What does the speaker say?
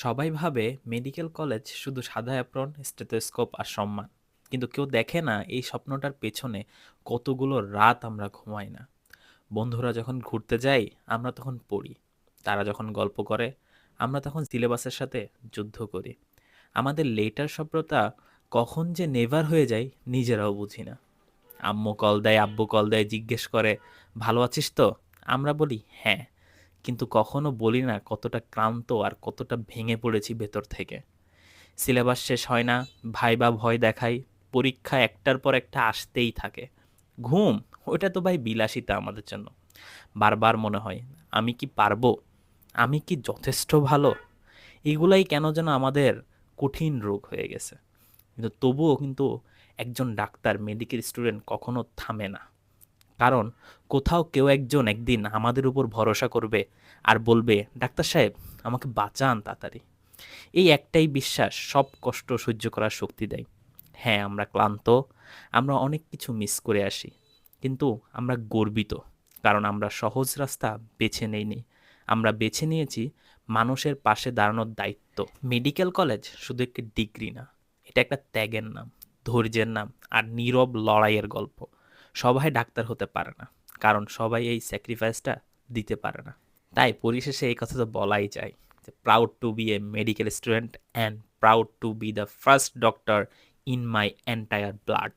সবাই ভাবে medical college শুধু সাদা অ্যাপ্রন, স্টেথোস্কোপ আর সম্মান। কিন্তু কেউ দেখে না এই স্বপ্নটার পেছনে কতগুলো রাত আমরা ঘুমাই না। বন্ধুরা যখন ঘুরতে যাই আমরা তখন পড়ি, তারা যখন গল্প করে আমরা তখন সিলেবাসের সাথে যুদ্ধ করি। আমাদের লেটার সভ্যতা কখন যে নেভার হয়ে যায় নিজেরাও বুঝি না। আম্মু কল দেয়, আব্বু কল দেয়, জিজ্ঞেস করে ভালো আছিস তো? আমরা বলি হ্যাঁ, কিন্তু কখনো বলি না কতটা ক্লান্ত আর কতটা ভেঙে পড়েছি ভেতর থেকে। সিলেবাস শেষ হয় না, ভাইবা ভয় দেখাই, পরীক্ষা একটার পর একটা আসতেই থাকে। ঘুম, ওটা তো ভাই বিলাসিতা আমাদের জন্য। বারবার মনে হয় আমি কি পারবো, আমি কি যথেষ্ট ভালো। এগুলাই কেন যেন আমাদের কঠিন রোগ হয়ে গেছে। কিন্তু তবুও কিন্তু একজন ডাক্তার, মেডিকেল স্টুডেন্ট কখনো থামে না। কারণ কোথাও কেউ একজন একদিন আমাদের উপর ভরসা করবে আর বলবে, ডাক্তার সাহেব আমাকে বাঁচান তাড়াতাড়ি। এই একটাই বিশ্বাস সব কষ্ট সহ্য করার শক্তি দেয়। হ্যাঁ, আমরা ক্লান্ত, আমরা অনেক কিছু মিস করে আসি, কিন্তু আমরা গর্বিত, কারণ আমরা সহজ রাস্তা বেছে নেইনি। আমরা বেছে নিয়েছি মানুষের পাশে দাঁড়ানোর দায়িত্ব। মেডিকেল কলেজ শুধু একটি ডিগ্রি না, এটা একটা ত্যাগের নাম, ধৈর্যের নাম আর নীরব লড়াইয়ের গল্প। সবাই ডাক্তার হতে পারে না, কারণ সবাই এই স্যাক্রিফাইসটা দিতে পারে না। তাই পরিশেষে এই কথা তো বলাই যায় যে proud to be a medical student and proud to be the first doctor in my entire blood.